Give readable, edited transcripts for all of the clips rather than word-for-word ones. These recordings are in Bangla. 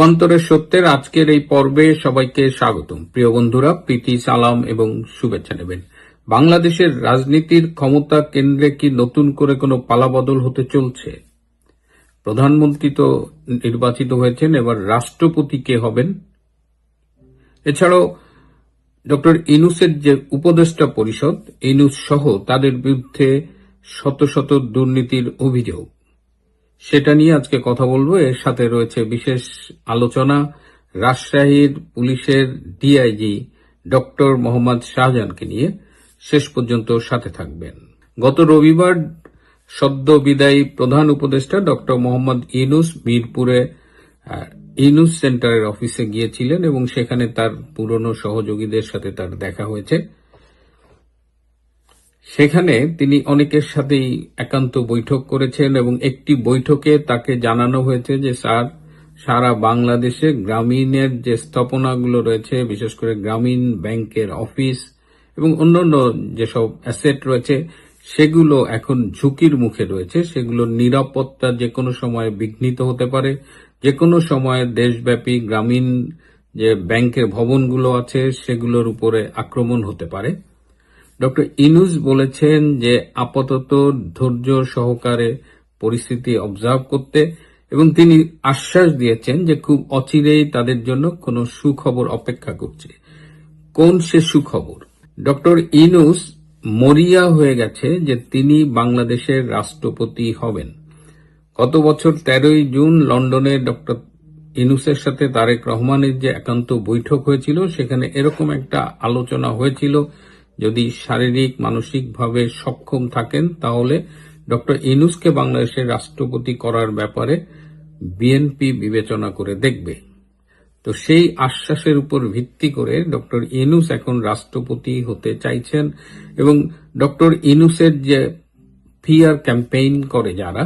পক্ষান্তরের সত্যের আজকের এই পর্বে সবাইকে স্বাগতম। প্রিয় বন্ধুরা, প্রীতি, সালাম এবং শুভেচ্ছা নেবেন। বাংলাদেশের রাজনীতির ক্ষমতা কেন্দ্রে কি নতুন করে কোনো পালাবদল হতে চলছে? প্রধানমন্ত্রী তো নির্বাচিত হয়েছেন, এবার রাষ্ট্রপতি কে হবেন? এছাড়াও ডক্টর ইউনূসের যে উপদেষ্টা পরিষদ, ইউনূস সহ তাদের বিরুদ্ধে শত শত দুর্নীতির অভিযোগ, সেটা নিয়ে আজকে কথা বলবো। এর সাথে রয়েছে বিশেষ আলোচনা রাজশাহীর পুলিশের ডিআইজি ডক্টর মোহাম্মদ শাহজাহানকে নিয়ে। শেষ পর্যন্ত সাথে থাকবেন। গত রবিবার সদ্য বিদায়ী প্রধান উপদেষ্টা ডক্টর মোহাম্মদ ইউনূস মিরপুরে ইউনূস সেন্টারের অফিসে গিয়েছিলেন এবং সেখানে তার পুরনো সহযোগীদের সাথে তার দেখা হয়েছে। সেখানে তিনি অনেকের সাথেই একান্ত বৈঠক করেছেন এবং একটি বৈঠকে তাকে জানানো হয়েছে যে স্যার, সারা বাংলাদেশে গ্রামীণের যে স্থাপনাগুলো রয়েছে, বিশেষ করে গ্রামীণ ব্যাংকের অফিস এবং অন্যান্য যেসব অ্যাসেট রয়েছে, সেগুলো এখন ঝুঁকির মুখে রয়েছে। সেগুলোর নিরাপত্তা যে কোনো সময় বিঘ্নিত হতে পারে। যে কোনো সময় দেশব্যাপী গ্রামীণ যে ব্যাংকের ভবনগুলো আছে সেগুলোর উপরে আক্রমণ হতে পারে। ডক্টর ইউনূস বলেছেন যে আপাতত ধৈর্য সহকারে পরিস্থিতি অবজার্ভ করতে, এবং তিনি আশ্বাস দিয়েছেন যে খুব অচিরেই তাদের জন্য কোনো সুখবর অপেক্ষা করছে। কোন সে সুখবর? ডক্টর ইউনূস মরিয়া হয়ে গেছে যে তিনি বাংলাদেশের রাষ্ট্রপতি হবেন। গত বছর 13ই জুন লন্ডনে ডক্টর ইউনূসের সাথে তারেক রহমানের যে একান্ত বৈঠক হয়েছিল, সেখানে এরকম একটা আলোচনা হয়েছিল, যদি শারীরিক মানসিকভাবে সক্ষম থাকেন তাহলে ডক্টর ইউনূসকে বাংলাদেশের রাষ্ট্রপতি করার ব্যাপারে বিএনপি বিবেচনা করে দেখবে। তো সেই আশ্বাসের উপর ভিত্তি করে ডক্টর ইউনূস এখন রাষ্ট্রপতি হতে চাইছেন এবং ডক্টর ইউনূসের যে পিআর ক্যাম্পেইন করে, যারা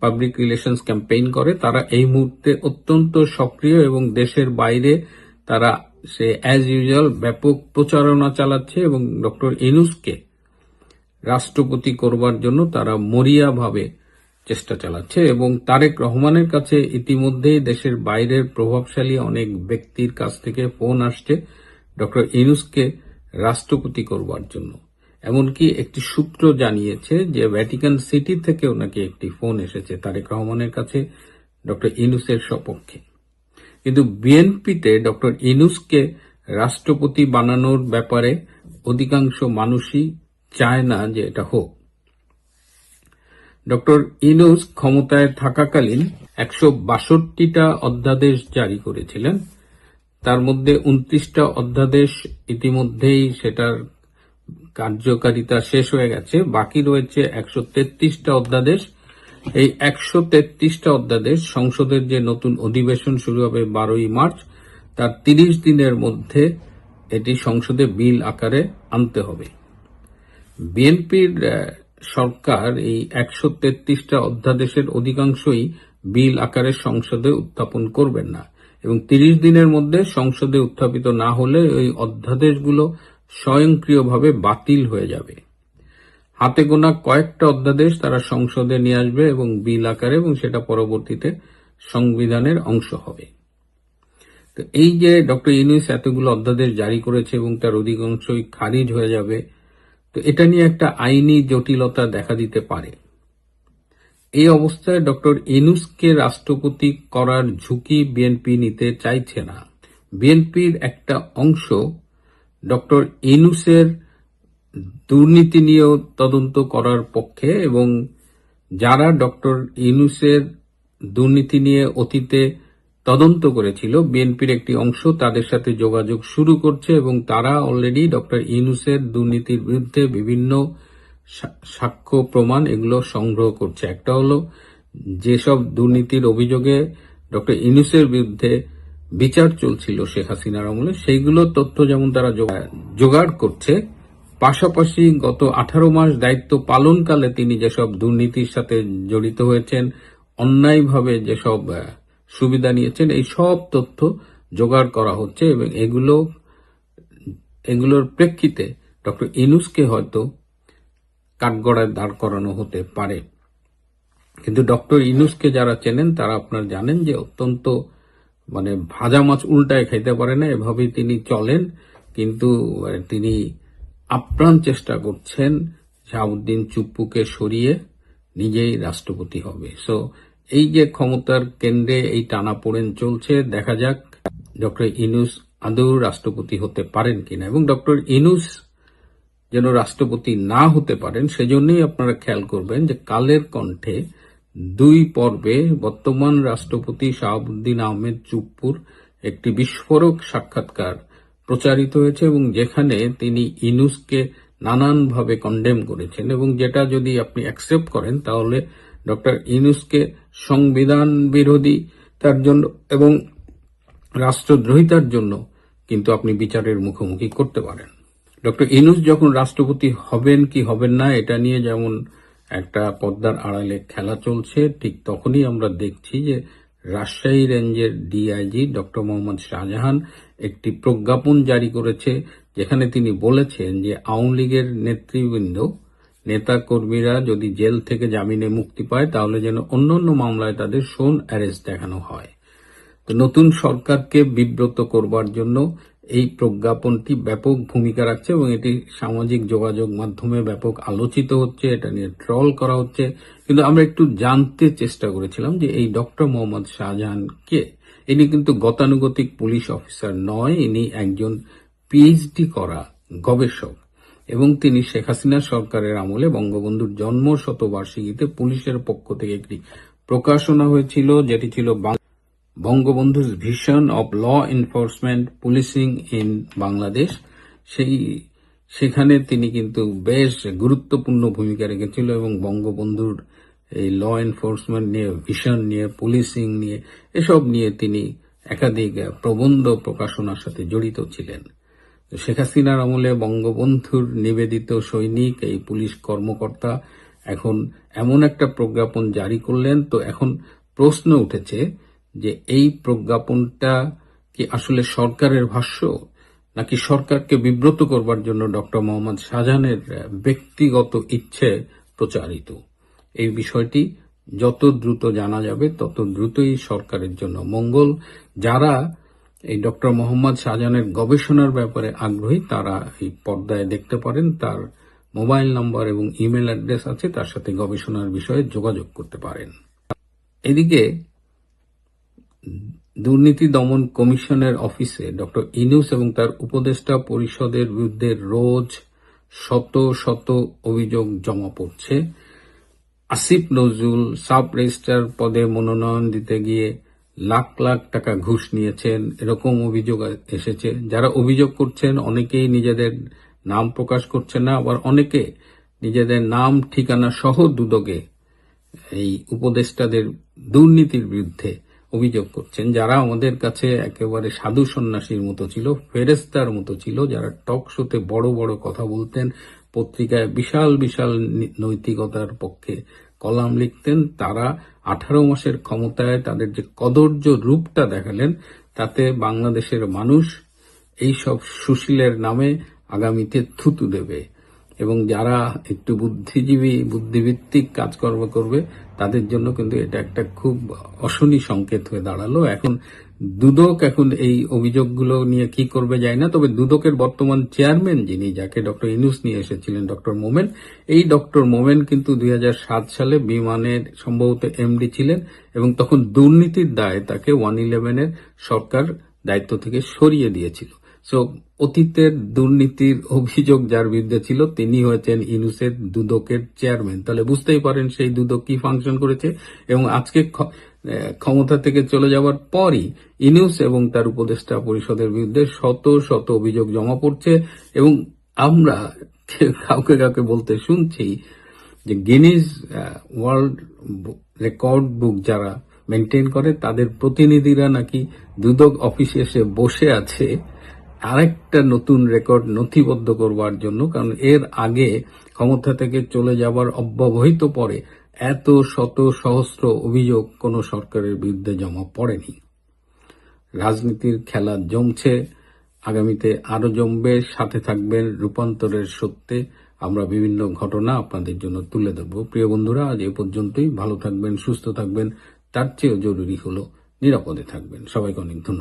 পাবলিক রিলেশনস ক্যাম্পেইন করে, তারা এই মুহূর্তে অত্যন্ত সক্রিয় এবং দেশের বাইরে তারা সে অ্যাজ ইউজুয়াল ব্যাপক প্রচারণা চালাচ্ছে এবং ডক্টর ইউনূসকে রাষ্ট্রপতি করবার জন্য তারা মরিয়াভাবে চেষ্টা চালাচ্ছে। এবং তারেক রহমানের কাছে ইতিমধ্যেই দেশের বাইরের প্রভাবশালী অনেক ব্যক্তির কাছ থেকে ফোন আসছে ডক্টর ইউনূসকে রাষ্ট্রপতি করবার জন্য। এমনকি একটি সূত্র জানিয়েছে যে ভ্যাটিকান সিটি থেকেও নাকি একটি ফোন এসেছে তারেক রহমানের কাছে ডক্টর ইউনূসের সপক্ষে। কিন্তু বিএনপিতে ডক্টর ইউনূসকে রাষ্ট্রপতি বানানোর ব্যাপারে অধিকাংশ মানুষই চায় না যে এটা হোক। ডক্টর ইউনূস ক্ষমতায় থাকাকালীন 162টা অধ্যাদেশ জারি করেছিলেন। তার মধ্যে 29টা অধ্যাদেশ ইতিমধ্যেই সেটার কার্যকারিতা শেষ হয়ে গেছে। বাকি রয়েছে 133টা অধ্যাদেশ। এই 133টা অধ্যাদেশ সংসদের যে নতুন অধিবেশন শুরু হবে 12ই মার্চ, তার 30 দিনের মধ্যে এটি সংসদে বিল আকারে আনতে হবে। বিএনপির সরকার এই 133টা অধ্যাদেশের অধিকাংশই বিল আকারে সংসদে উত্থাপন করবেন না এবং 30 দিনের মধ্যে সংসদে উত্থাপিত না হলে ওই অধ্যাদেশগুলো স্বয়ংক্রিয়ভাবে বাতিল হয়ে যাবে। হাতে গোনা কয়েকটা অধ্যাদেশ তারা সংসদে নিয়ে আসবে এবং বিল আকারে, এবং সেটা পরবর্তীতে সংবিধানের অংশ হবে। তো এই যে ডক্টর ইউনূস এতগুলো অধ্যাদেশ জারি করেছে এবং তার অধিকাংশই খারিজ হয়ে যাবে, তো এটা নিয়ে একটা আইনি জটিলতা দেখা দিতে পারে। এই অবস্থায় ডক্টর ইউনূসকে রাষ্ট্রপতি করার ঝুঁকি বিএনপি নিতে চাইছে না। বিএনপির একটা অংশ ডক্টর ইউনূসের দুর্নীতি নিয়েও তদন্ত করার পক্ষে, এবং যারা ডক্টর ইউনূসের দুর্নীতি নিয়ে অতীতে তদন্ত করেছিল, বিএনপির একটি অংশ তাদের সাথে যোগাযোগ শুরু করছে এবং তারা অলরেডি ডক্টর ইউনূসের দুর্নীতির বিরুদ্ধে বিভিন্ন সাক্ষ্য প্রমাণ এগুলো সংগ্রহ করছে। একটা হলো যেসব দুর্নীতির অভিযোগে ডক্টর ইউনূসের বিরুদ্ধে বিচার চলছিল শেখ হাসিনার আমলে, সেইগুলো তথ্য যেমন তারা জোগাড় করছে, পাশাপাশি গত 18 মাস দায়িত্ব পালনকালে তিনি যেসব দুর্নীতির সাথে জড়িত হয়েছেন, অন্যায়ভাবে যেসব সুবিধা নিয়েছেন, এই সব তথ্য জোগাড় করা হচ্ছে এবং এগুলোর প্রেক্ষিতে ডক্টর ইউনূসকে হয়তো কাঠগড়ায় দাঁড় করানো হতে পারে। কিন্তু ডক্টর ইউনূসকে যারা চেনেন তারা আপনারা জানেন যে অত্যন্ত মানে ভাজা মাছ উল্টায় খাইতে পারে না, এভাবেই তিনি চলেন। কিন্তু তিনি আপ্রাণ চেষ্টা করছেন শাহাবুদ্দিন চুপ্পুকে সরিয়ে নিজেই রাষ্ট্রপতি হবে। সো এই যে ক্ষমতার কেন্দ্রে এই টানাপোড়েন চলছে, দেখা যাক ডক্টর ইউনূস আদৌ রাষ্ট্রপতি হতে পারেন কিনা। এবং ডক্টর ইউনূস যেন রাষ্ট্রপতি না হতে পারেন সেজন্যই আপনারা খেয়াল করবেন যে কালের কণ্ঠে 2 পর্বে বর্তমান রাষ্ট্রপতি শাহাবুদ্দিন আহমেদ চুপ্পুর একটি বিস্ফোরক সাক্ষাৎকার প্রচারিত হয়েছে, এবং যেখানে তিনি ইউনূসকে নানানভাবে কন্ডেম করেছেন, এবং যেটা যদি আপনি অ্যাকসেপ্ট করেন তাহলে ডক্টর ইউনূসকে সংবিধান বিরোধী তার জন্য এবং রাষ্ট্রদ্রোহিতার জন্য কিন্তু আপনি বিচারের মুখোমুখি করতে পারেন। ডক্টর ইউনূস যখন রাষ্ট্রপতি হবেন কি হবেন না এটা নিয়ে যেমন একটা পর্দার আড়ালে খেলা চলছে, ঠিক তখনই আমরা দেখছি যে রাজশাহী রেঞ্জের ডিআইজি ডক্টর মোহাম্মদ শাহজাহান একটি প্রজ্ঞাপন জারি করেছে, যেখানে তিনি বলেছেন যে আওয়ামী লীগের নেতৃবৃন্দ নেতা কর্মীরা যদি জেল থেকে জামিনে মুক্তি পায় তাহলে যেন অন্যান্য মামলায় তাদের শোন অ্যারেস্ট দেখানো হয়। তো নতুন সরকারকে বিব্রত করবার জন্য এই প্রজ্ঞাপনটি ব্যাপক ভূমিকা রাখছে, এবং এটি সামাজিক যোগাযোগ মাধ্যমে ব্যাপক আলোচিত হচ্ছে, এটা নিয়ে ট্রল করা হচ্ছে। কিন্তু আমরা একটু জানতে চেষ্টা করেছিলাম যে এই ডক্টর মোহাম্মদ শাহজাহান কে। ইনি কিন্তু গতানুগতিক পুলিশ অফিসার নয়, ইনি একজন পিএইচডি করা গবেষক, এবং তিনি শেখ হাসিনা সরকারের আমলে বঙ্গবন্ধুর জন্ম শতবার্ষিকীতে পুলিশের পক্ষ থেকে একটি প্রকাশনা হয়েছিল, যেটি ছিল বঙ্গবন্ধুর vision of law enforcement policing in Bangladesh. সেখানে তিনি কিন্তু বেশ গুরুত্বপূর্ণ ভূমিকা রেখেছিল, এবং বঙ্গবন্ধুর এই ল এনফোর্সমেন্ট নিয়ে, ভিশন নিয়ে, পুলিশিং নিয়ে, এসব নিয়ে তিনি একাধিক প্রবন্ধ প্রকাশনার সাথে জড়িত ছিলেন। শেখ হাসিনার আমলে বঙ্গবন্ধুর নিবেদিত সৈনিক এই পুলিশ কর্মকর্তা এখন এমন একটা প্রজ্ঞাপন জারি করলেন। তো এখন প্রশ্ন উঠেছে যে এই প্রজ্ঞাপনটা কি আসলে সরকারের ভাষ্য, নাকি সরকারকে বিব্রত করবার জন্য ডক্টর মোহাম্মদ শাহজাহানের ব্যক্তিগত ইচ্ছে প্রচারিত। এই বিষয়টি যত দ্রুত জানা যাবে তত দ্রুতই সরকারের জন্য মঙ্গল। যারা এই ডক্টর মোহাম্মদ শাহজাহানের গবেষণার ব্যাপারে আগ্রহী তারা এই পর্দায় দেখতে পারেন, তার মোবাইল নম্বর এবং ইমেল অ্যাড্রেস আছে, তার সাথে গবেষণার বিষয়ে যোগাযোগ করতে পারেন। এদিকে দুর্নীতি দমন কমিশনের অফিসে ডক্টর ইউনূস এবং তার উপদেষ্টা পরিষদের বিরুদ্ধে রোজ শত শত অভিযোগ জমা পড়ছে। আসিফ নজরুল সাব রেজিস্ট্রার পদে মনোনয়ন দিতে গিয়ে লাখ লাখ টাকা ঘুষ নিয়েছেন, এরকম অভিযোগ এসেছে। যারা অভিযোগ করছেন অনেকেই নিজেদের নাম প্রকাশ করছেন না, আবার অনেকে নিজেদের নাম ঠিকানা সহ দুদকে এই উপদেষ্টাদের দুর্নীতির বিরুদ্ধে অভিযোগ করছেন, যারা আমাদের কাছে একেবারে সাধু সন্ন্যাসীর মতো ছিল, ফেরেস্তার মতো ছিল, যারা টক শোতে বড় বড় কথা বলতেন, পত্রিকায় বিশাল বিশাল নৈতিকতার পক্ষে কলাম লিখতেন। তারা 18 মাসের ক্ষমতায় তাদের যে কদর্য রূপটা দেখালেন, তাতে বাংলাদেশের মানুষ এইসব সুশীলের নামে আগামীতে থুতু দেবে, এবং যারা একটু বুদ্ধিজীবী বুদ্ধিভিত্তিক কাজকর্ম করবে তাদের জন্য কিন্তু এটা একটা খুব অশনি সংকেত হয়ে দাঁড়ালো। এখন দুদক এই অভিযোগগুলো নিয়ে কি করবে যায় না, তবে দুদকের বর্তমান চেয়ারম্যান যিনি, যাকে ডক্টর ইউনূস নিয়ে এসেছিলেন, ডক্টর মোমেন, এই ডক্টর মোমেন কিন্তু 2007 সালে বিমানের সম্ভবত এমডি ছিলেন, এবং তখন দুর্নীতির দায়ে তাকে 111 সরকার দায়িত্ব থেকে সরিয়ে দিয়েছিল। সো অতীতের দুর্নীতির অভিযোগ যার বিরুদ্ধে ছিল তিনি হয়েছেন ইউনূসের দুদকের চেয়ারম্যান। তাহলে বুঝতেই পারেন সেই দুদক কি ফাংশন করেছে। এবং আজকে ক্ষমতা থেকে চলে যাওয়ার পরই ইউনূস এবং তার উপদেষ্টা পরিষদের বিরুদ্ধে শত শত অভিযোগ জমা পড়ছে, এবং আমরা কাউকে কাউকে বলতে শুনছি যে গিনিজ ওয়ার্ল্ড রেকর্ড বুক যারা মেনটেন করে তাদের প্রতিনিধিরা নাকি দুদক অফিসে এসে বসে আছে আরেকটা নতুন রেকর্ড নথিবদ্ধ করবার জন্য, কারণ এর আগে ক্ষমতা থেকে চলে যাবার অব্যবহিত পরে এত শত সহস্র অভিযোগ কোন সরকারের বিরুদ্ধে জমা পড়েনি। রাজনীতির খেলা জমছে, আগামীতে আরো জমবে। সাথে থাকবেন রূপান্তরের সত্যে, আমরা বিভিন্ন ঘটনা আপনাদের জন্য তুলে ধরব। প্রিয় বন্ধুরা, আজ এ পর্যন্তই। ভালো থাকবেন, সুস্থ থাকবেন, তার চেয়েও জরুরি হলো নিরাপদে থাকবেন। সবাইকে অনেক ধন্যবাদ।